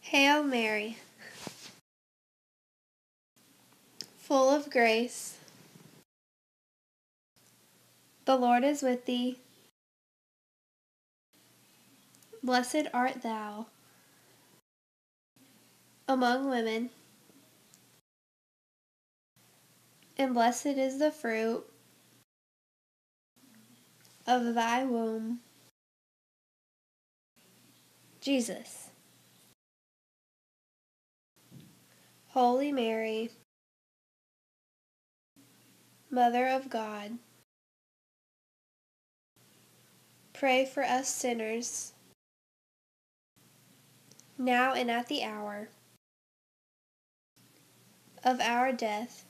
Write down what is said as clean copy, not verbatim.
Hail Mary, full of grace, the Lord is with thee. Blessed art thou among women, and blessed is the fruit of thy womb, Jesus. Holy Mary, Mother of God, pray for us sinners, now and at the hour of our death.